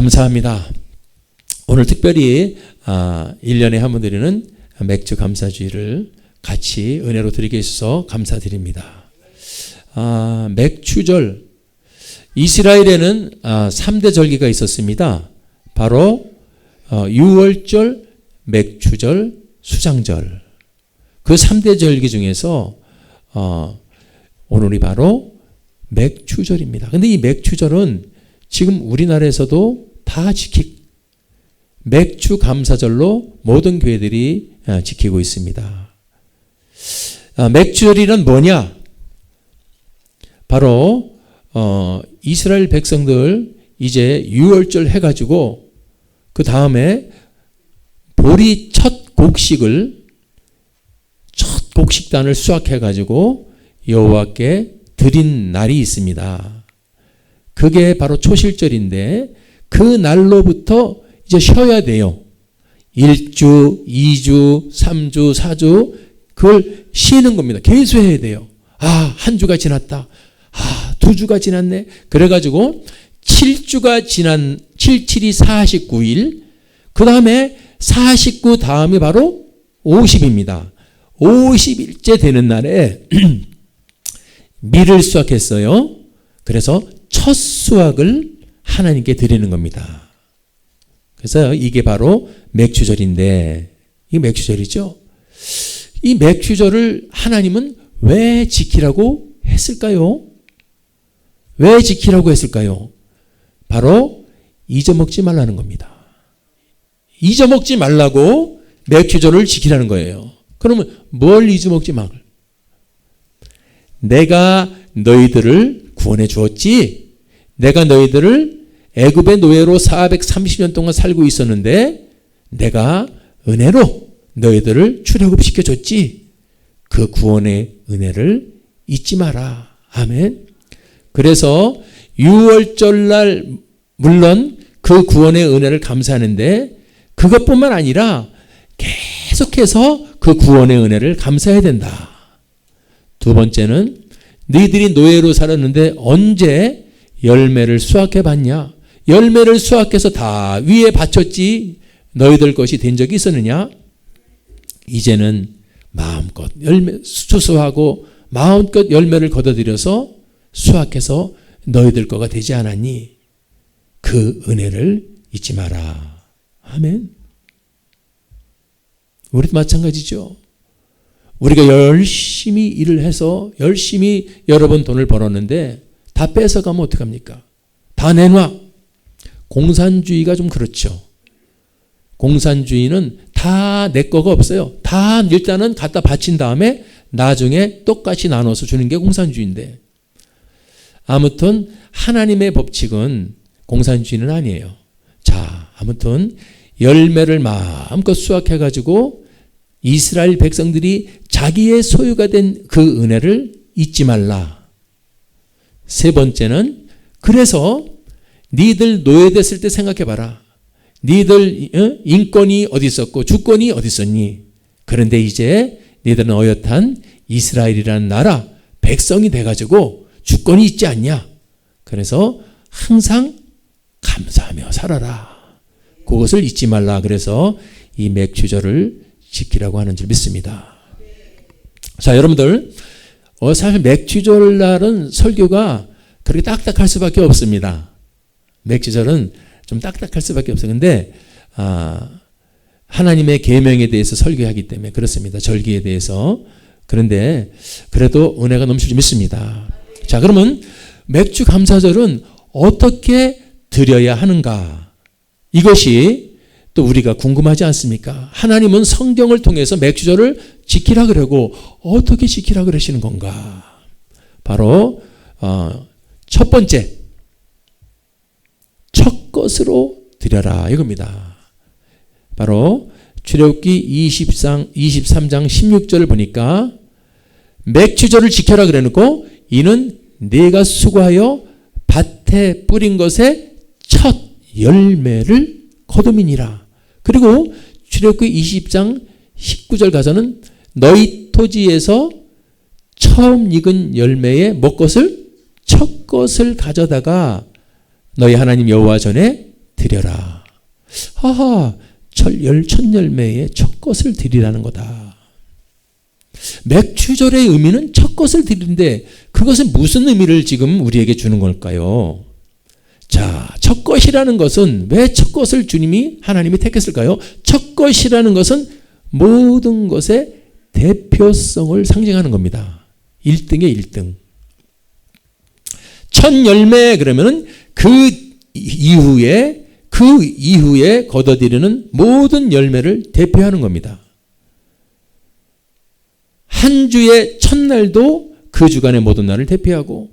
감사합니다. 오늘 특별히 1년에 한 번 드리는 맥주 감사주의를 같이 은혜로 드리게 해주셔서 감사드립니다. 맥주절, 이스라엘에는 3대 절기가 있었습니다. 바로 유월절, 맥주절, 수장절. 그 3대 절기 중에서 오늘이 바로 맥주절입니다. 근데 이 맥주절은 지금 우리나라에서도 다 맥주 감사절로 모든 교회들이 지키고 있습니다. 맥주절이란 뭐냐? 바로 이스라엘 백성들 이제 유월절 해가지고 그 다음에 보리 첫 곡식단을 수확해가지고 여호와께 드린 날이 있습니다. 그게 바로 초실절인데 그 날로부터 이제 쉬어야 돼요. 1주, 2주, 3주, 4주 그걸 쉬는 겁니다. 계수해야 돼요. 한 주가 지났다. 2주가 지났네. 그래가지고 7주가 지난 77이 49일 그 다음에 49 다음이 바로 50입니다. 50일째 되는 날에 밀을 수확했어요. 그래서 첫 수확을 하나님께 드리는 겁니다. 그래서 이게 바로 맥주절인데 이게 맥주절이죠. 이 맥주절을 하나님은 왜 지키라고 했을까요? 왜 지키라고 했을까요? 바로 잊어먹지 말라는 겁니다. 잊어먹지 말라고 맥주절을 지키라는 거예요. 그러면 뭘 잊어먹지 말? 내가 너희들을 구원해 주었지. 내가 너희들을 애굽의 노예로 430년 동안 살고 있었는데 내가 은혜로 너희들을 출애굽시켜 줬지. 그 구원의 은혜를 잊지 마라. 아멘. 그래서 유월절날 물론 그 구원의 은혜를 감사하는데 그것뿐만 아니라 계속해서 그 구원의 은혜를 감사해야 된다. 두 번째는 너희들이 노예로 살았는데 언제 열매를 수확해 봤냐? 열매를 수확해서 다 위에 바쳤지 너희들 것이 된 적이 있었느냐? 이제는 마음껏 수수하고 마음껏 열매를 거둬들여서 수확해서 너희들 거가 되지 않았니? 그 은혜를 잊지 마라. 아멘. 우리도 마찬가지죠. 우리가 열심히 일을 해서 열심히 여러 번 돈을 벌었는데 다 뺏어가면 어떡합니까? 다 내놔. 공산주의가 좀 그렇죠. 공산주의는 다 내 거가 없어요. 다 일단은 갖다 바친 다음에 나중에 똑같이 나눠서 주는 게 공산주의인데 아무튼 하나님의 법칙은 공산주의는 아니에요. 자, 아무튼 열매를 마음껏 수확해가지고 이스라엘 백성들이 자기의 소유가 된 그 은혜를 잊지 말라. 세 번째는 그래서 니들 노예됐을 때 생각해봐라. 니들 인권이 어디 있었고 주권이 어디 있었니? 그런데 이제 니들은 어엿한 이스라엘이라는 나라 백성이 돼가지고 주권이 있지 않냐? 그래서 항상 감사하며 살아라. 그것을 잊지 말라. 그래서 이 맥주절을 지키라고 하는 줄 믿습니다. 자, 여러분들 사실 맥주절 날은 설교가 그렇게 딱딱할 수밖에 없습니다. 맥주절은 좀 딱딱할 수밖에 없어요. 근데 하나님의 계명에 대해서 설교하기 때문에 그렇습니다. 절기에 대해서. 그런데 그래도 은혜가 넘칠 줄 믿습니다. 자, 그러면 맥주 감사절은 어떻게 드려야 하는가? 이것이 또 우리가 궁금하지 않습니까? 하나님은 성경을 통해서 맥주절을 지키라 그러고 어떻게 지키라 그러시는 건가? 바로 첫 번째 첫 것으로 드려라 이겁니다. 바로 출애굽기 23장 16절을 보니까 맥주절을 지켜라 그래놓고 이는 네가 수고하여 밭에 뿌린 것의 첫 열매를 거둠이니라. 그리고 출애굽기 20장 19절 가서는 너희 토지에서 처음 익은 열매의 첫 것을 가져다가 너희 하나님 여호와 전에 드려라. 하하, 첫 열매의 첫 것을 드리라는 거다. 맥추절의 의미는 첫 것을 드리는데 그것은 무슨 의미를 지금 우리에게 주는 걸까요? 자, 첫 것이라는 것은 왜 첫 것을 하나님이 택했을까요? 첫 것이라는 것은 모든 것의 대표성을 상징하는 겁니다. 1등의 1등. 첫 열매 그러면은 그 이후에 거둬들이는 모든 열매를 대표하는 겁니다. 한 주의 첫날도 그 주간의 모든 날을 대표하고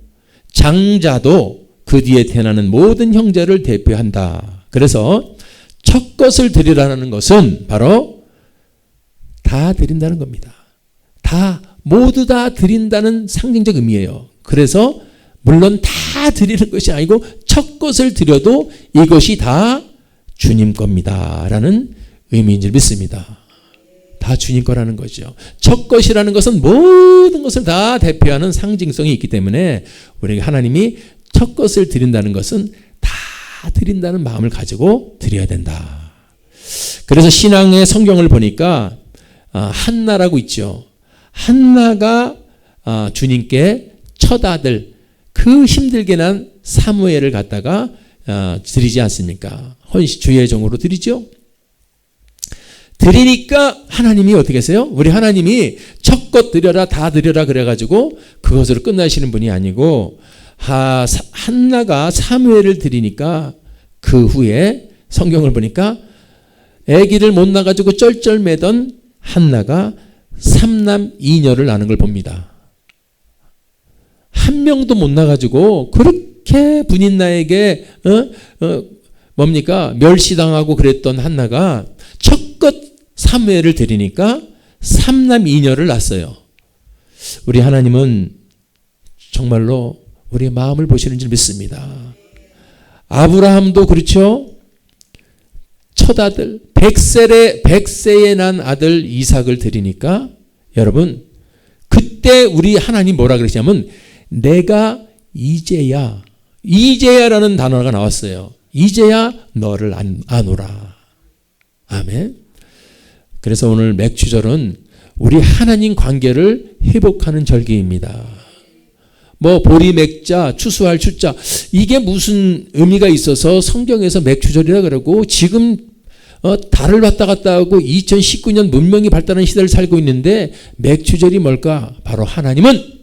장자도 그 뒤에 태어나는 모든 형제를 대표한다. 그래서 첫 것을 드리라는 것은 바로 다 드린다는 겁니다. 모두 다 드린다는 상징적 의미예요. 그래서 물론 다 드리는 것이 아니고 첫 것을 드려도 이것이 다 주님 겁니다 라는 의미인 줄 믿습니다. 다 주님 거라는 거죠. 첫 것이라는 것은 모든 것을 다 대표하는 상징성이 있기 때문에 우리가 하나님이 첫 것을 드린다는 것은 다 드린다는 마음을 가지고 드려야 된다. 그래서 신앙의 성경을 보니까 한나라고 있죠. 한나가 주님께 첫 아들 그 힘들게 난 사무엘을 갖다가 드리지 않습니까? 주의 종으로 드리죠. 드리니까 하나님이 어떻게 하세요? 우리 하나님이 첫 것 드려라 다 드려라 그래가지고 그것으로 끝나시는 분이 아니고 한나가 사무엘을 드리니까 그 후에 성경을 보니까 아기를 못 낳아가지고 쩔쩔매던 한나가 3남 2녀를 낳는 걸 봅니다. 한 명도 못 낳아가지고 그렇게 분인나에게 멸시당하고 그랬던 한나가 첫것 사무엘을 드리니까 3남 2녀를 낳았어요. 우리 하나님은 정말로 우리의 마음을 보시는 줄 믿습니다. 아브라함도 그렇죠. 첫 아들 100세에 난 아들 이삭을 드리니까 여러분 그때 우리 하나님 뭐라 그러시냐면 내가 이제야라는 단어가 나왔어요. 이제야 너를 아노라. 아멘. 그래서 오늘 맥추절은 우리 하나님 관계를 회복하는 절기입니다. 보리 맥자, 추수할 추자 이게 무슨 의미가 있어서 성경에서 맥추절이라 그러고 지금 달을 왔다 갔다 하고 2019년 문명이 발달한 시대를 살고 있는데 맥추절이 뭘까? 바로 하나님은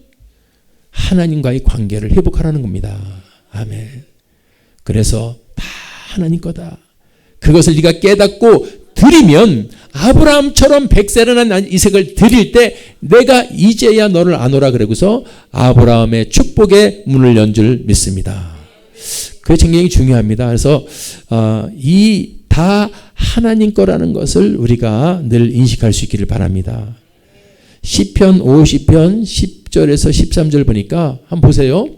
하나님과의 관계를 회복하라는 겁니다. 아멘. 그래서 다 하나님 거다. 그것을 네가 깨닫고 드리면 아브라함처럼 100세를 난 이삭을 드릴 때 내가 이제야 너를 아노라 그러고서 아브라함의 축복의 문을 연 줄 믿습니다. 그게 굉장히 중요합니다. 그래서 이 다 하나님 거라는 것을 우리가 늘 인식할 수 있기를 바랍니다. 시편 50편 10절에서 13절 보니까 한번 보세요.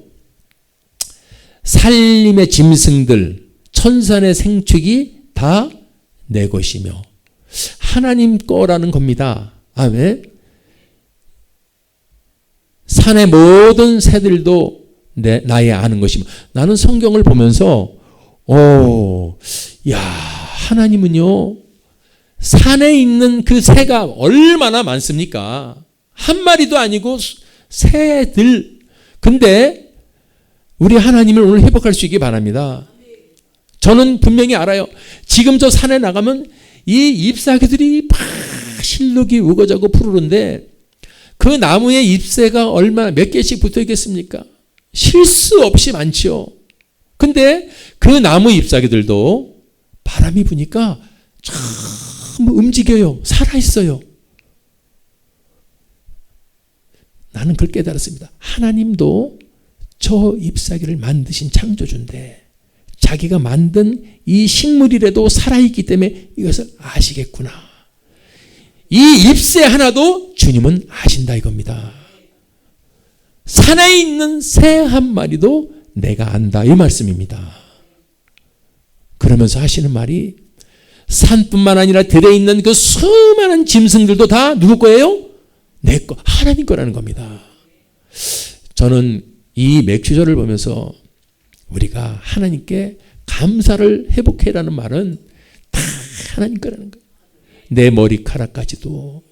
살림의 짐승들 천산의 생축이 다 내 것이며 하나님 거라는 겁니다. 아멘. 산의 모든 새들도 나의 아는 것이며 나는 성경을 보면서 하나님은요 산에 있는 그 새가 얼마나 많습니까? 한 마리도 아니고 새들. 근데 우리 하나님을 오늘 회복할 수 있기 바랍니다. 저는 분명히 알아요. 지금 저 산에 나가면 이 잎사귀들이 막 실룩이 우거자고 푸르른데 그 나무에 잎새가 얼마나 몇 개씩 붙어 있겠습니까? 쉴 수 없이 많죠. 근데 그 나무 잎사귀들도 바람이 부니까 참 움직여요. 살아있어요. 나는 그걸 깨달았습니다. 하나님도 저 잎사귀를 만드신 창조주인데 자기가 만든 이 식물이라도 살아있기 때문에 이것을 아시겠구나. 이 잎새 하나도 주님은 아신다 이겁니다. 산에 있는 새 한 마리도 내가 안다 이 말씀입니다. 그러면서 하시는 말이 산뿐만 아니라 들에 있는 그 수많은 짐승들도 다 누구 거예요? 내 거, 하나님 거라는 겁니다. 저는 이 맥추절을 보면서 우리가 하나님께 감사를 회복해라는 말은 다 하나님 거라는 거예요. 내 머리카락까지도,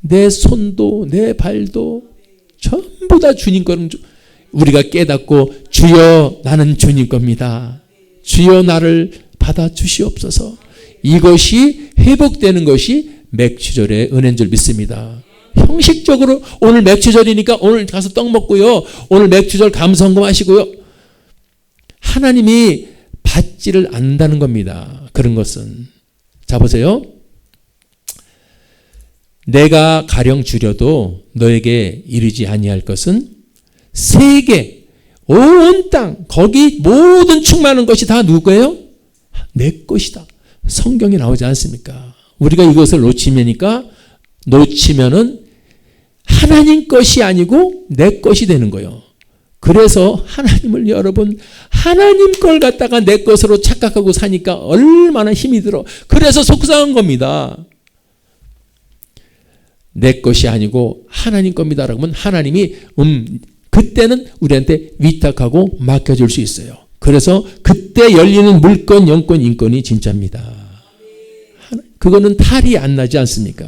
내 손도, 내 발도 전부 다 주님 거는 우리가 깨닫고 주여 나는 주님 겁니다. 주여 나를 받아 주시옵소서. 이것이 회복되는 것이 맥추절의 은혜인 줄 믿습니다. 형식적으로 오늘 맥추절이니까 오늘 가서 떡 먹고요. 오늘 맥추절 감사헌금 하시고요. 하나님이 받지를 않는다는 겁니다. 그런 것은. 자 보세요. 내가 가령 주려도 너에게 이르지 아니할 것은 세계 온 땅 거기 모든 충만한 것이 다 누구예요? 내 것이다. 성경에 나오지 않습니까? 우리가 이것을 놓치면은 하나님 것이 아니고 내 것이 되는 거예요. 그래서 하나님을 여러분 하나님 걸 갖다가 내 것으로 착각하고 사니까 얼마나 힘이 들어. 그래서 속상한 겁니다. 내 것이 아니고 하나님 겁니다라고 하면 하나님이 그때는 우리한테 위탁하고 맡겨줄 수 있어요. 그래서 그때 열리는 물권, 영권, 인권이 진짜입니다. 그거는 탈이 안 나지 않습니까?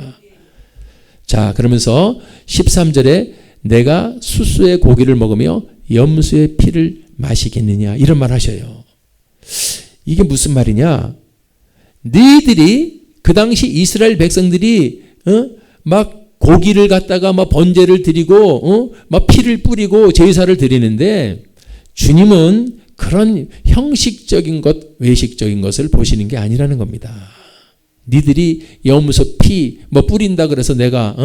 자, 그러면서 13절에 내가 수수의 고기를 먹으며 염소의 피를 마시겠느냐 이런 말 하셔요. 이게 무슨 말이냐? 너희들이 그 당시 이스라엘 백성들이 막 고기를 갖다가 막 번제를 드리고 막 피를 뿌리고 제사를 드리는데 주님은 그런 형식적인 것, 외식적인 것을 보시는 게 아니라는 겁니다. 니들이 염소 피 뭐 뿌린다 그래서 내가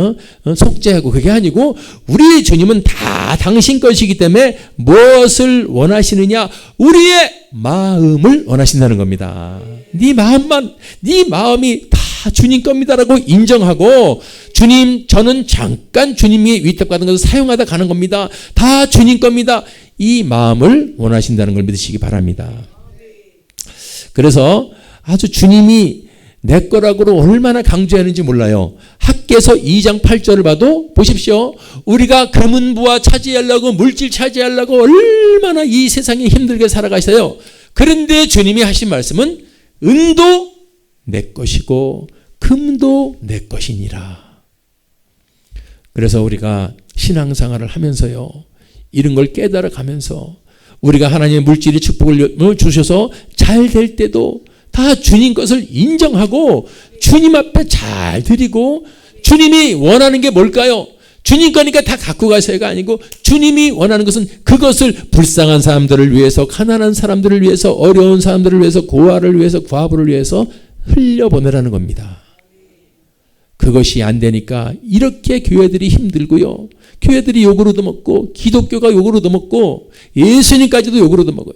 속죄하고 그게 아니고 우리 주님은 다 당신 것이기 때문에 무엇을 원하시느냐? 우리의 마음을 원하신다는 겁니다. 네 마음이 다 주님 겁니다라고 인정하고 주님 저는 잠깐 주님이 위탁받은 것을 사용하다 가는 겁니다. 다 주님 겁니다. 이 마음을 원하신다는 걸 믿으시기 바랍니다. 그래서 아주 주님이 내 거라고 얼마나 강조하는지 몰라요. 학개서 2장 8절을 봐도 보십시오. 우리가 금은부와 차지하려고 물질 차지하려고 얼마나 이 세상에 힘들게 살아가셔요. 그런데 주님이 하신 말씀은 은도 내 것이고 금도 내 것이니라. 그래서 우리가 신앙생활을 하면서요. 이런 걸 깨달아 가면서 우리가 하나님의 물질의 축복을 주셔서 잘 될 때도 다 주님 것을 인정하고 주님 앞에 잘 드리고 주님이 원하는 게 뭘까요? 주님 거니까 다 갖고 가세요가 아니고 주님이 원하는 것은 그것을 불쌍한 사람들을 위해서 가난한 사람들을 위해서 어려운 사람들을 위해서 고아를 위해서 과부를 위해서 흘려보내라는 겁니다. 그것이 안 되니까 이렇게 교회들이 힘들고요. 교회들이 욕을 얻어먹고 기독교가 욕을 얻어먹고 예수님까지도 욕을 얻어먹어요.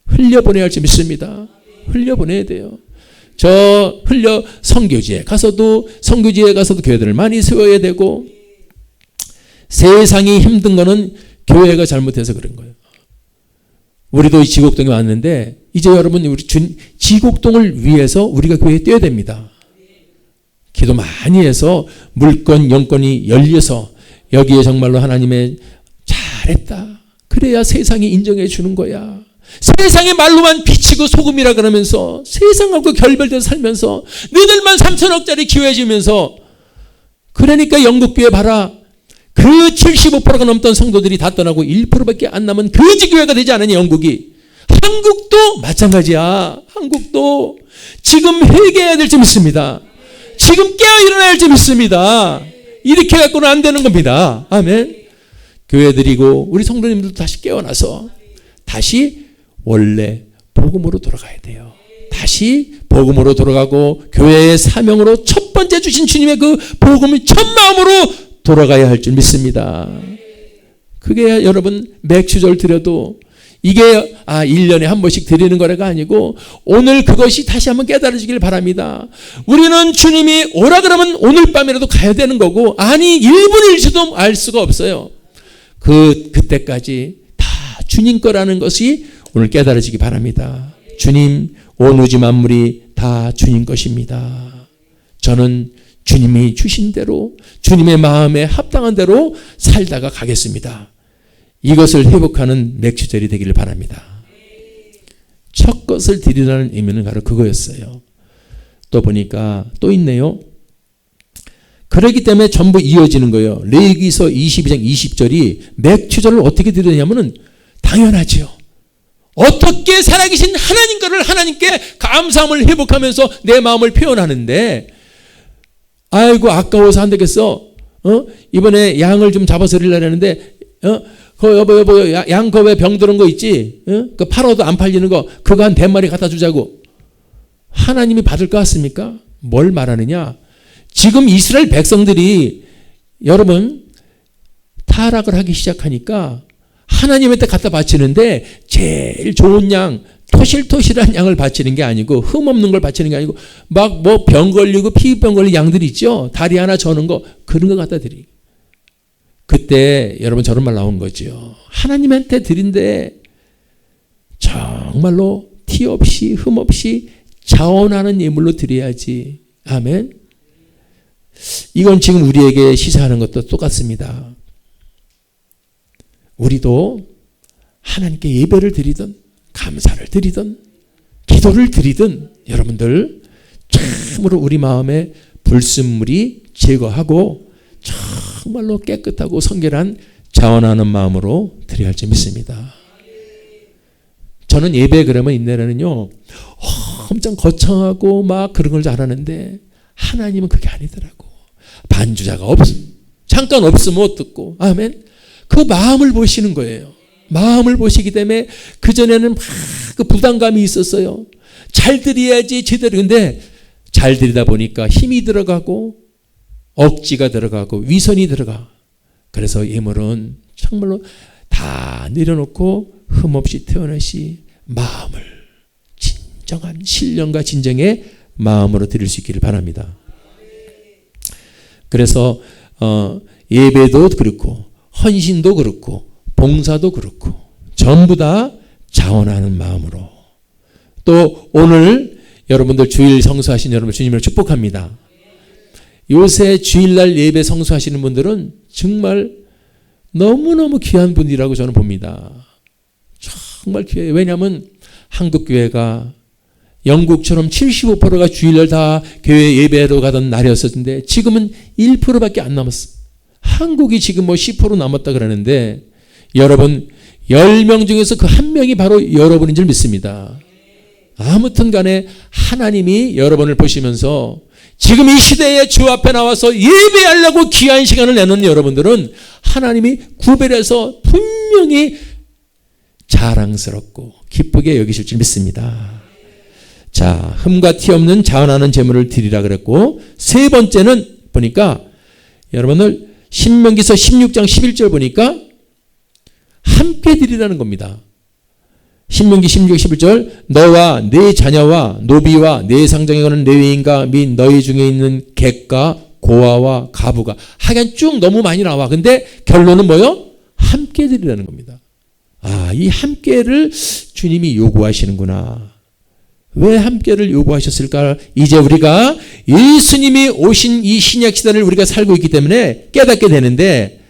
흘려보내야 할지 믿습니다. 흘려보내야 돼요. 선교지에 가서도 교회들을 많이 세워야 되고 세상이 힘든 거는 교회가 잘못해서 그런 거예요. 우리도 이 지곡동에 왔는데 이제 여러분 우리 지곡동을 위해서 우리가 교회에 뛰어야 됩니다. 기도 많이 해서 물권 영권이 열려서 여기에 정말로 하나님의 잘했다. 그래야 세상이 인정해 주는 거야. 세상의 말로만 비치고 소금이라 그러면서 세상하고 결별돼서 살면서 너희들만 3천억짜리 기회해주면서 그러니까 영국교회 봐라. 그 75%가 넘던 성도들이 다 떠나고 1%밖에 안 남은 거지교회가 되지 않으니 영국이. 한국도 마찬가지야. 한국도 지금 회개해야 될 줄 믿습니다. 지금 깨어 일어나야 할 줄 믿습니다. 이렇게 갖고는 안 되는 겁니다. 아멘. 교회들이고 우리 성도님들도 다시 깨어나서 다시 원래 복음으로 돌아가야 돼요. 다시 복음으로 돌아가고 교회의 사명으로 첫 번째 주신 주님의 그 복음을 첫 마음으로 돌아가야 할 줄 믿습니다. 그게 여러분 맥주절 드려도 이게 1년에 한 번씩 드리는 거래가 아니고 오늘 그것이 다시 한번 깨달아지길 바랍니다. 우리는 주님이 오라 그러면 오늘 밤이라도 가야 되는 거고 아니 1분 1초도 알 수가 없어요. 그때까지 다 주님 거라는 것이 오늘 깨달아지기 바랍니다. 주님, 온 우주 만물이 다 주님 것입니다. 저는 주님이 주신 대로 주님의 마음에 합당한 대로 살다가 가겠습니다. 이것을 회복하는 맥주절이 되기를 바랍니다. 첫 것을 드리라는 의미는 바로 그거였어요. 또 보니까 또 있네요. 그렇기 때문에 전부 이어지는 거예요. 레위기서 22장 20절이 맥추절을 어떻게 드리냐면은 당연하지요. 어떻게 살아계신 하나님과를 하나님께 감사함을 회복하면서 내 마음을 표현하는데, 아이고 아까워서 안 되겠어. 이번에 양을 좀 잡아서 드리려고 했는데, 여보, 양 겁에 병 들은 거 있지? 그 팔아도 안 팔리는 거, 그거 한 100마리 갖다 주자고. 하나님이 받을 것 같습니까? 뭘 말하느냐? 지금 이스라엘 백성들이 여러분 타락을 하기 시작하니까 하나님한테 갖다 바치는데 제일 좋은 양, 토실토실한 양을 바치는 게 아니고, 흠없는 걸 바치는 게 아니고, 막 뭐 병 걸리고 피부병 걸린 양들이 있죠. 다리 하나 저는 거, 그런 거 갖다 드리. 그때 여러분 저런 말 나온 거죠. 하나님한테 드린데 정말로 티 없이 흠 없이 자원하는 예물로 드려야지. 아멘. 이건 지금 우리에게 시사하는 것도 똑같습니다. 우리도 하나님께 예배를 드리든 감사를 드리든 기도를 드리든 여러분들 참으로 우리 마음에 불순물이 제거하고 정말로 깨끗하고 성결한 자원하는 마음으로 드려야 할 줄 믿습니다. 저는 예배 그러면 인내는요 엄청 거창하고 막 그런 걸 잘하는데 하나님은 그게 아니더라고. 반주자가 잠깐 없으면 못 듣고, 아멘. 그 마음을 보시는 거예요. 마음을 보시기 때문에 그전에는 막 그 부담감이 있었어요. 잘 드려야지 제대로. 근데 잘 드리다 보니까 힘이 들어가고 억지가 들어가고 위선이 들어가. 그래서 예물은 정말로 다 내려놓고 흠없이 태어나시 마음을 진정한 신령과 진정의 마음으로 드릴 수 있기를 바랍니다. 그래서 예배도 그렇고 헌신도 그렇고 봉사도 그렇고 전부 다 자원하는 마음으로. 또 오늘 여러분들 주일 성수하신 여러분 주님을 축복합니다. 요새 주일날 예배 성수하시는 분들은 정말 너무너무 귀한 분이라고 저는 봅니다. 정말 귀해요. 왜냐하면 한국 교회가 영국처럼 75%가 주일날 다 교회 예배로 가던 날이었었는데 지금은 1%밖에 안 남았어. 한국이 지금 뭐 10% 남았다 그러는데 여러분 10명 중에서 그 한 명이 바로 여러분인 줄 믿습니다. 아무튼 간에 하나님이 여러분을 보시면서 지금 이 시대에 주 앞에 나와서 예배하려고 귀한 시간을 내놓는 여러분들은 하나님이 구별해서 분명히 자랑스럽고 기쁘게 여기실 줄 믿습니다. 자, 흠과 티 없는 자원하는 제물을 드리라 그랬고, 세 번째는 보니까 여러분들 신명기서 16장 11절 보니까 함께 드리라는 겁니다. 신명기 16장 11절 너와 네 자녀와 노비와 네 상장에 거는 레위인과 및 너희 중에 있는 객과 고아와 가부가, 하여간 쭉 너무 많이 나와. 근데 결론은 뭐요? 함께 드리라는 겁니다. 아, 이 함께를 주님이 요구하시는구나. 왜 함께를 요구하셨을까? 이제 우리가 예수님이 오신 이 신약 시대를 우리가 살고 있기 때문에 깨닫게 되는데,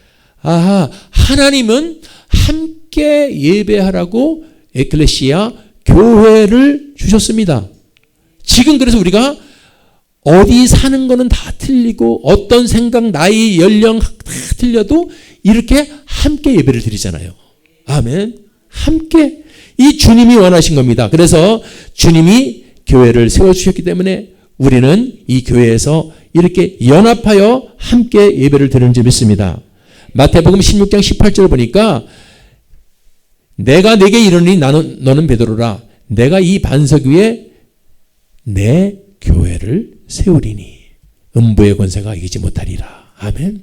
아하, 하나님은 함께 예배하라고 에클레시아 교회를 주셨습니다. 지금 그래서 우리가 어디 사는 거는 다 틀리고 어떤 생각, 나이, 연령 다 틀려도 이렇게 함께 예배를 드리잖아요. 아멘. 함께. 이 주님이 원하신 겁니다. 그래서 주님이 교회를 세워주셨기 때문에 우리는 이 교회에서 이렇게 연합하여 함께 예배를 드리는 줄 믿습니다. 마태복음 16장 18절 보니까 내가 네게 이르노니 너는 베드로라. 내가 이 반석 위에 내 교회를 세우리니 음부의 권세가 이기지 못하리라. 아멘.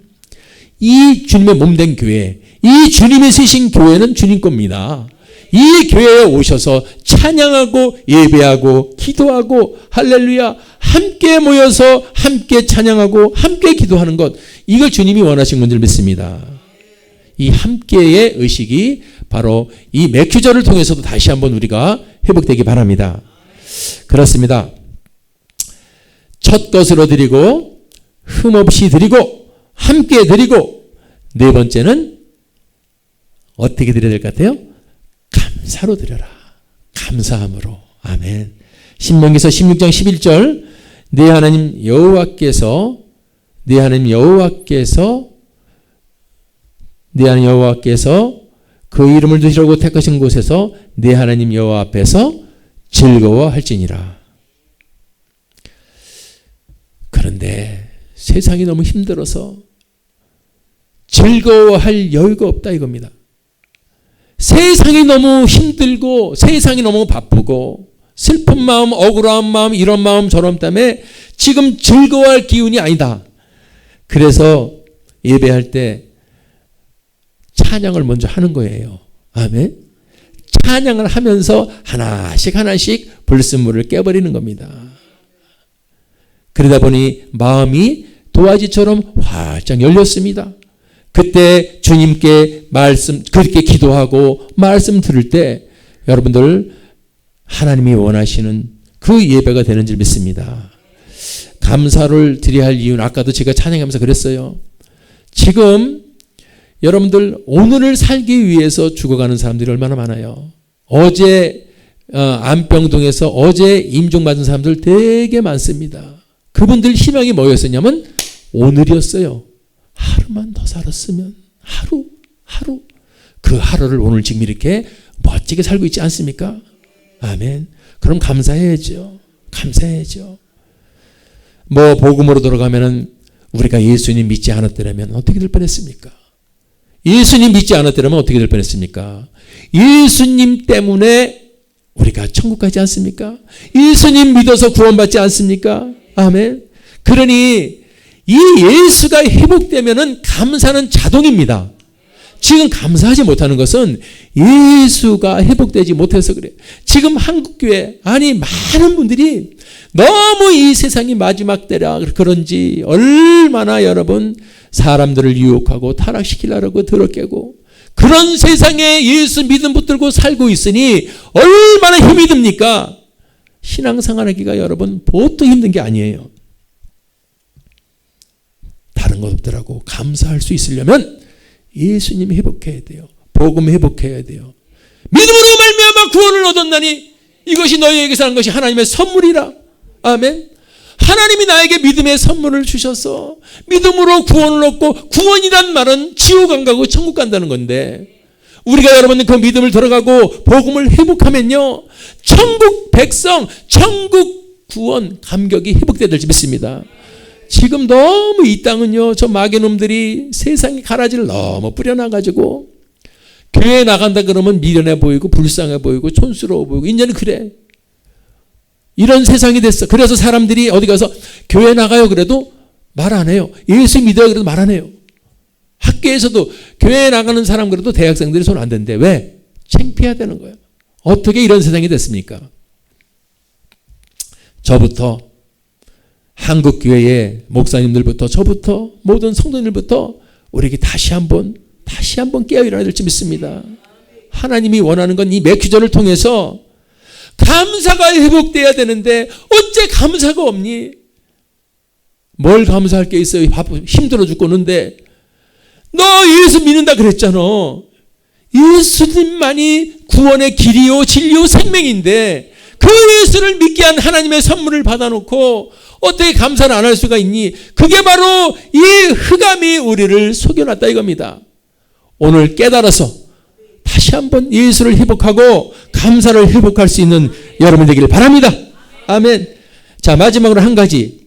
이 주님의 몸된 교회, 이 주님이 세신 교회는 주님 겁니다. 이 교회에 오셔서 찬양하고 예배하고 기도하고 할렐루야 함께 모여서 함께 찬양하고 함께 기도하는 것, 이걸 주님이 원하신 건 줄 믿습니다. 이 함께의 의식이 바로 이 맥주절을 통해서도 다시 한번 우리가 회복되기 바랍니다. 그렇습니다. 첫 것으로 드리고 흠없이 드리고 함께 드리고, 네 번째는 어떻게 드려야 될 것 같아요? 감사로 드려라. 감사함으로. 아멘. 신명기서 16장 11절 네 하나님 여호와께서 그 이름을 두시려고 택하신 곳에서 네 하나님 여호와 앞에서 즐거워할지니라. 그런데 세상이 너무 힘들어서 즐거워할 여유가 없다 이겁니다. 세상이 너무 힘들고 세상이 너무 바쁘고 슬픈 마음, 억울한 마음, 이런 마음 저런 때문에 지금 즐거워할 기운이 아니다. 그래서 예배할 때 찬양을 먼저 하는 거예요. 아멘. 찬양을 하면서 하나씩 불순물을 깨버리는 겁니다. 그러다 보니 마음이 도화지처럼 활짝 열렸습니다. 그때 주님께 그렇게 기도하고 말씀 들을 때 여러분들 하나님이 원하시는 그 예배가 되는 줄 믿습니다. 감사를 드려야 할 이유는 아까도 제가 찬양하면서 그랬어요. 지금 여러분들 오늘을 살기 위해서 죽어가는 사람들이 얼마나 많아요. 어제 안병동에서 어제 임종받은 사람들 되게 많습니다. 그분들 희망이 뭐였었냐면 오늘이었어요. 하루만 더 살았으면 하루 그 하루를 오늘 지금 이렇게 멋지게 살고 있지 않습니까? 아멘. 그럼 감사해야죠. 뭐 복음으로 돌아가면은 우리가 예수님 믿지 않았더라면 어떻게 될 뻔했습니까? 예수님 믿지 않았더라면 어떻게 될 뻔했습니까? 예수님 때문에 우리가 천국 가지 않습니까? 예수님 믿어서 구원받지 않습니까? 아멘. 그러니 이 예수가 회복되면은 감사는 자동입니다. 지금 감사하지 못하는 것은 예수가 회복되지 못해서 그래요. 지금 한국교회 많은 분들이 너무 이 세상이 마지막 때라 그런지 얼마나 여러분 사람들을 유혹하고 타락시키려고 들어깨고 그런 세상에 예수 믿음 붙들고 살고 있으니 얼마나 힘이 듭니까? 신앙생활하기가 여러분 보통 힘든 게 아니에요. 다른 것 없더라고. 감사할 수 있으려면 예수님 회복해야 돼요. 복음 회복해야 돼요. 믿음으로 말미암아 구원을 얻었나니 이것이 너희에게서 하는 것이 하나님의 선물이라. 아멘. 하나님이 나에게 믿음의 선물을 주셔서 믿음으로 구원을 얻고 구원이란 말은 지옥 안 가고 천국 간다는 건데 우리가 여러분 그 믿음을 들어가고 복음을 회복하면요 천국 백성, 천국 구원 감격이 회복돼야 될지 믿습니다. 지금 너무 이 땅은요 저 마귀놈들이 세상에 가라지를 너무 뿌려놔가지고 교회에 나간다 그러면 미련해 보이고 불쌍해 보이고 촌스러워 보이고 이제는 그래. 이런 세상이 됐어. 그래서 사람들이 어디 가서 교회 나가요 그래도 말 안 해요. 예수 믿어요 그래도 말 안 해요. 학교에서도 교회에 나가는 사람 그래도 대학생들이 손 안 댄대. 왜? 창피해야 되는 거예요. 어떻게 이런 세상이 됐습니까? 저부터 한국교회의 목사님들부터 저부터 모든 성도님들부터 우리에게 다시 한번 깨어 일어나야 될지 믿습니다. 하나님이 원하는 건 이 매큐절을 통해서 감사가 회복돼야 되는데 어째 감사가 없니? 뭘 감사할 게 있어요? 힘들어 죽겠는데 너 예수 믿는다 그랬잖아. 예수님만이 구원의 길이요 진리요 생명인데 그 예수를 믿게 한 하나님의 선물을 받아놓고 어떻게 감사를 안 할 수가 있니? 그게 바로 이 흑암이 우리를 속여놨다 이겁니다. 오늘 깨달아서 다시 한번 예수를 회복하고 감사를 회복할 수 있는 여러분 되기를 바랍니다. 아멘. 자, 마지막으로 한 가지.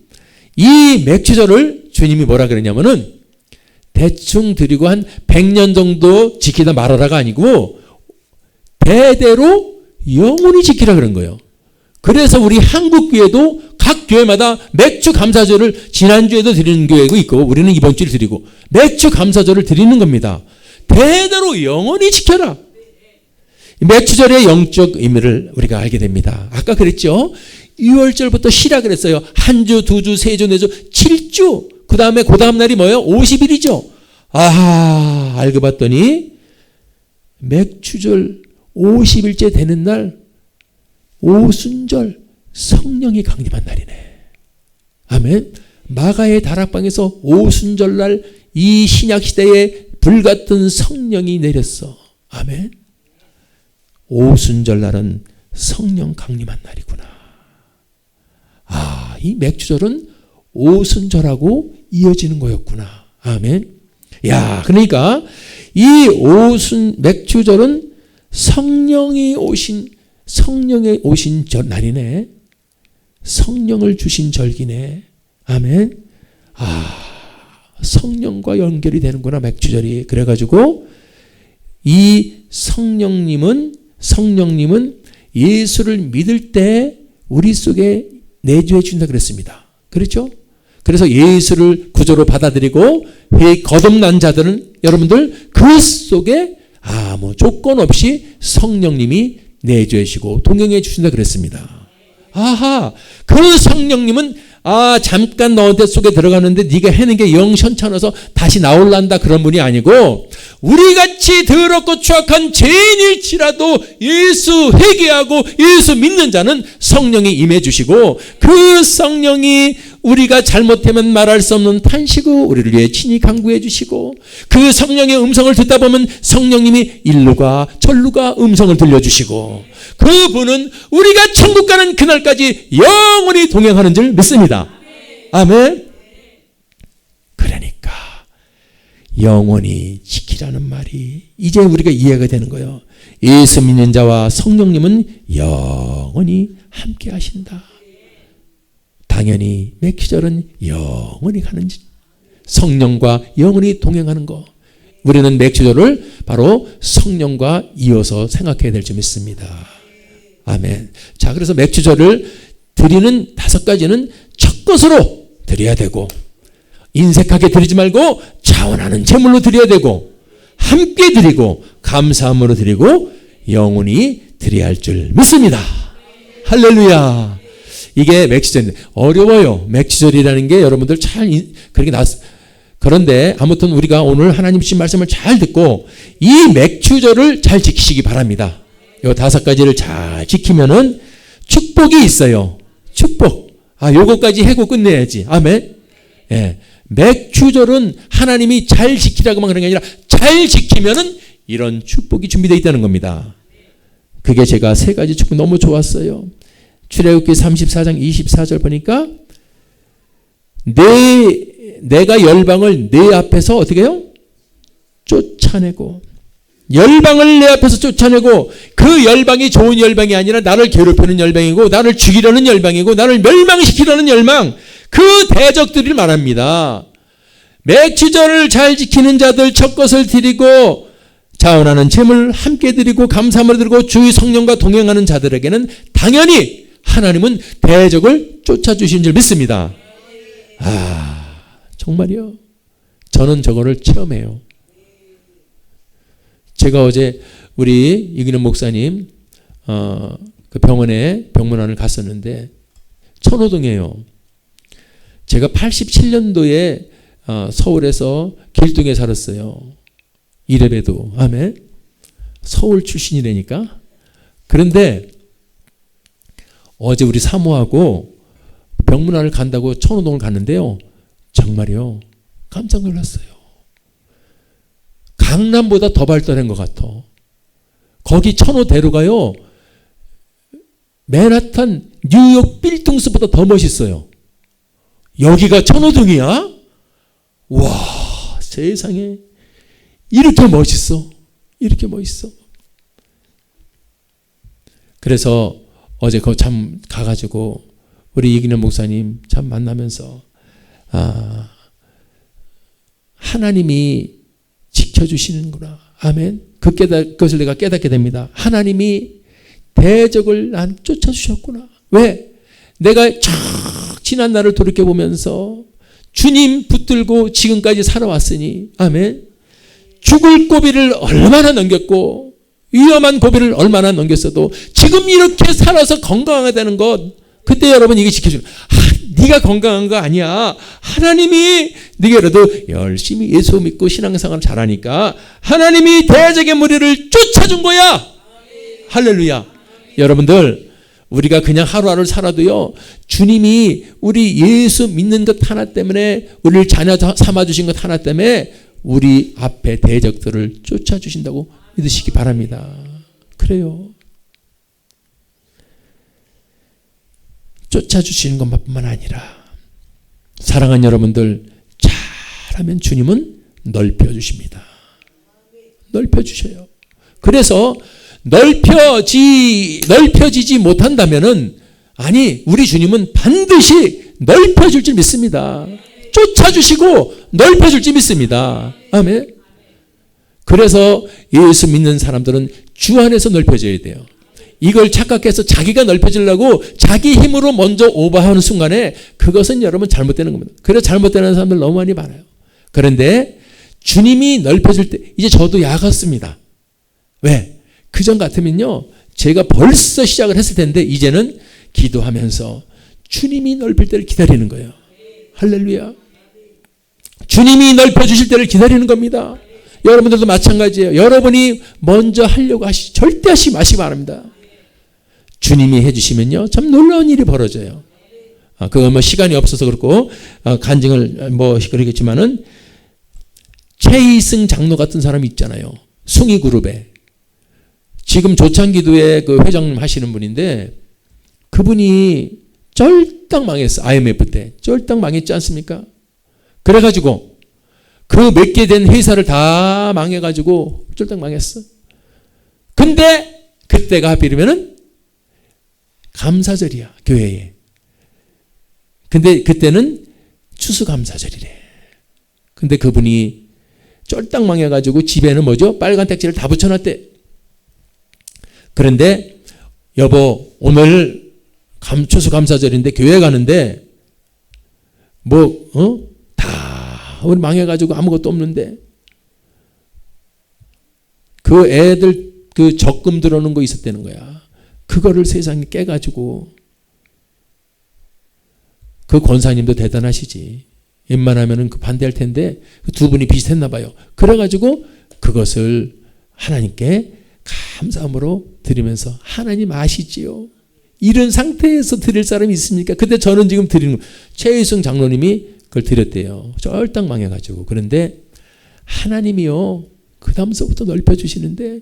이 맥주절을 주님이 뭐라 그러냐면은 대충 드리고 한 100년 정도 지키다 말아라가 아니고 대대로 영원히 지키라 그런 거예요. 그래서 우리 한국교회도 각 교회마다 맥주 감사절을 지난주에도 드리는 교회가 있고 우리는 이번 주에 드리고 맥주 감사절을 드리는 겁니다. 대대로 영원히 지켜라. 맥주절의 영적 의미를 우리가 알게 됩니다. 아까 그랬죠. 6월절부터 쉬라 그랬어요. 한 주, 두 주, 세 주, 네 주, 7주. 그 다음 날이 뭐예요? 50일이죠. 아, 알고 봤더니 맥주절 50일째 되는 날 오순절 성령이 강림한 날이네. 아멘. 마가의 다락방에서 오순절날 이 신약시대에 불같은 성령이 내렸어. 아멘. 오순절날은 성령 강림한 날이구나. 이 맥주절은 오순절하고 이어지는 거였구나. 아멘. 그러니까 이 맥주절은 성령이 오신 날이네. 성령을 주신 절기네. 아멘. 성령과 연결이 되는구나, 맥주절이. 그래가지고 이 성령님은 예수를 믿을 때 우리 속에 내주해 준다 그랬습니다. 그렇죠? 그래서 예수를 구조로 받아들이고 거듭난 자들은 여러분들 그 속에 조건 없이 성령님이 내주해 주시고 동행해 주신다 그랬습니다. 그 성령님은 잠깐 너 속에 들어가는데 네가 해는 게 영 현찮아서 다시 나올란다 그런 분이 아니고 우리같이 더럽고 추악한 죄인일지라도 예수 회개하고 예수 믿는 자는 성령이 임해 주시고 그 성령이 우리가 잘못하면 말할 수 없는 탄식으로 우리를 위해 친히 간구해 주시고 그 성령의 음성을 듣다 보면 성령님이 일루가 절루가 음성을 들려주시고 그분은 우리가 천국 가는 그날까지 영원히 동행하는 줄 믿습니다. 아멘. 그러니까 영원히 지키라는 말이 이제 우리가 이해가 되는 거예요. 예수 믿는 자와 성령님은 영원히 함께 하신다. 당연히 맥주절은 영원히 가는 성령과 영원히 동행하는 거. 우리는 맥주절을 바로 성령과 이어서 생각해야 될 줄 믿습니다. 아멘. 자, 그래서 맥주절을 드리는 5가지는 첫 것으로 드려야 되고 인색하게 드리지 말고 자원하는 제물로 드려야 되고 함께 드리고 감사함으로 드리고 영원히 드려야 할 줄 믿습니다. 할렐루야. 이게 맥주절인데 어려워요. 맥주절이라는 게 여러분들 그렇게 그런데 아무튼 우리가 오늘 하나님 주신 말씀을 잘 듣고 이 맥주절을 잘 지키시기 바랍니다. 이 5가지를 잘 지키면은 축복이 있어요. 축복. 요거까지 해고 끝내야지. 아멘. 맥주절은 하나님이 잘 지키라고만 그런 게 아니라 잘 지키면은 이런 축복이 준비되어 있다는 겁니다. 그게 제가 3가지 축복 너무 좋았어요. 출애굽기 34장 24절 보니까 내가 열방을 내 앞에서 어떻게 해요? 쫓아내고 열방을 내 앞에서 쫓아내고 그 열방이 좋은 열방이 아니라 나를 괴롭히는 열방이고 나를 죽이려는 열방이고 나를 멸망시키려는 열방 그 대적들을 말합니다. 맥주절을 잘 지키는 자들 첫 것을 드리고 자원하는 제물 함께 드리고 감사함을 드리고 주의 성령과 동행하는 자들에게는 당연히 하나님은 대적을 쫓아주신 줄 믿습니다. 정말요? 저는 저거를 체험해요. 제가 어제 우리 이기는 목사님 그 병원에 병문안을 갔었는데 천호동이에요. 제가 87년도에 서울에서 길동에 살았어요. 이래봬도 아멘. 서울 출신이라니까. 그런데 어제 우리 사모하고 병문안을 간다고 천호동을 갔는데요. 정말요. 깜짝 놀랐어요. 강남보다 더 발달한 것 같아. 거기 천호대로가요. 맨하탄 뉴욕 빌딩스보다 더 멋있어요. 여기가 천호동이야? 와, 세상에 이렇게 멋있어. 이렇게 멋있어. 그래서 어제 그 참 가가지고 우리 이기는 목사님 참 만나면서 하나님이 지켜주시는구나. 아멘. 그것을 내가 깨닫게 됩니다. 하나님이 대적을 난 쫓아주셨구나. 왜? 내가 지난 날을 돌이켜보면서 주님 붙들고 지금까지 살아왔으니 아멘. 죽을 고비를 얼마나 넘겼고 위험한 고비를 얼마나 넘겼어도 지금 이렇게 살아서 건강하다는 것 그때 여러분 이게 지켜주는 네가 건강한 거 아니야. 하나님이 네가 그래도 열심히 예수 믿고 신앙생활을 잘하니까 하나님이 대적의 무리를 쫓아준 거야. 할렐루야. 여러분들 우리가 그냥 하루하루를 살아도요. 주님이 우리 예수 믿는 것 하나 때문에 우리를 자녀 삼아주신 것 하나 때문에 우리 앞에 대적들을 쫓아주신다고 믿으시기 바랍니다. 그래요. 쫓아주시는 것뿐만 아니라 사랑하는 여러분들, 잘하면 주님은 넓혀주십니다. 넓혀주셔요. 그래서 넓혀지지 못한다면은, 아니, 우리 주님은 반드시 넓혀줄 줄 믿습니다. 쫓아주시고 넓혀줄 줄 믿습니다. 아멘. 그래서 예수 믿는 사람들은 주 안에서 넓혀져야 돼요. 이걸 착각해서 자기가 넓혀지려고 자기 힘으로 먼저 오버하는 순간에 그것은 여러분 잘못되는 겁니다. 그래서 잘못되는 사람들 너무 많이 많아요. 그런데 주님이 넓혀줄 때, 이제 저도 약했습니다. 왜? 그전 같으면요, 제가 벌써 시작을 했을 텐데, 이제는 기도하면서 주님이 넓힐 때를 기다리는 거예요. 할렐루야. 주님이 넓혀주실 때를 기다리는 겁니다. 여러분들도 마찬가지예요. 여러분이 먼저 하려고 절대 하시지 마시기 바랍니다. 주님이 해주시면요, 참 놀라운 일이 벌어져요. 그건 뭐 시간이 없어서 그렇고, 간증을 뭐 그러겠지만은, 최이승 장로 같은 사람이 있잖아요. 숭이그룹에. 지금 조창기도회 그 회장님 하시는 분인데, 그분이 쫄딱 망했어. IMF 때. 쫄딱 망했지 않습니까? 그래가지고, 그 몇 개 된 회사를 다 망해가지고, 쫄딱 망했어. 근데, 그때가 하필이면은, 감사절이야, 교회에. 근데 그때는 추수감사절이래. 근데 그분이 쫄딱 망해가지고 집에는 뭐죠? 빨간 택지를 다 붙여놨대. 그런데 여보, 오늘 추수감사절인데 교회 가는데 다 우리 망해가지고 아무것도 없는데, 그 애들 그 적금 들어오는 거 있었다는 거야. 그거를 세상에 깨가지고, 그 권사님도 대단하시지. 웬만하면은 그 반대할 텐데, 그 두 분이 비슷했나 봐요. 그래가지고 그것을 하나님께 감사함으로 드리면서, 하나님 아시지요? 이런 상태에서 드릴 사람이 있습니까? 근데 저는 지금 드리는 거, 최희승 장로님이 그걸 드렸대요. 쫄딱 망해가지고. 그런데 하나님이요, 그 다음서부터 넓혀주시는데,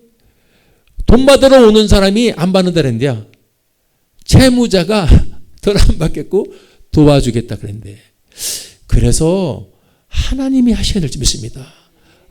돈 받으러 오는 사람이 안 받는다는데요. 채무자가 덜 안 받겠고 도와주겠다 그랬는데, 그래서 하나님이 하셔야 될지 믿습니다.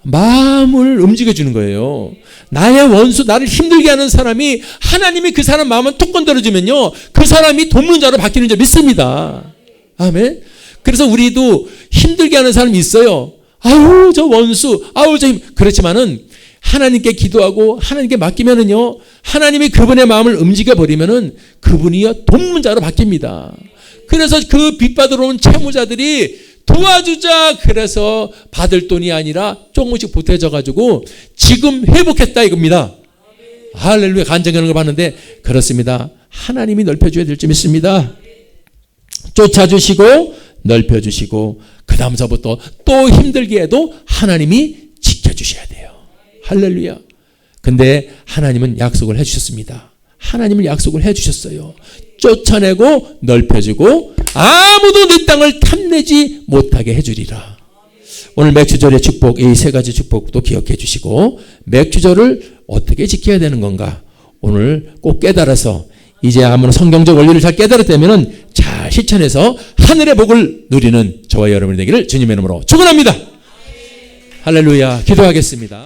마음을 움직여주는 거예요. 나의 원수, 나를 힘들게 하는 사람이, 하나님이 그 사람 마음을 톡 건드려주면요, 그 사람이 돕는 자로 바뀌는 줄 믿습니다. 아멘. 그래서 우리도 힘들게 하는 사람이 있어요. 아유, 저 원수, 아유, 저 힘. 그렇지만은 하나님께 기도하고 하나님께 맡기면은요, 하나님이 그분의 마음을 움직여버리면은 그분이요, 돕는 자로 바뀝니다. 그래서 그 빚받으러 온 채무자들이 도와주자, 그래서 받을 돈이 아니라 조금씩 보태져가지고 지금 회복했다 이겁니다. 할렐루야. 간증하는 걸 봤는데, 그렇습니다. 하나님이 넓혀줘야 될 줄 믿습니다. 쫓아주시고 넓혀주시고, 그 다음서부터 또 힘들게 해도 하나님이 지켜주셔야 돼요. 할렐루야. 근데 하나님은 약속을 해주셨습니다. 하나님은 약속을 해주셨어요. 쫓아내고 넓혀주고 아무도 네 땅을 탐내지 못하게 해주리라. 오늘 맥주절의 축복, 이 세 가지 축복도 기억해 주시고, 맥주절을 어떻게 지켜야 되는 건가 오늘 꼭 깨달아서, 이제 아무런 성경적 원리를 잘 깨달았다면 잘 실천해서 하늘의 복을 누리는 저와 여러분이 되기를 주님의 이름으로 축원합니다. 할렐루야. 기도하겠습니다.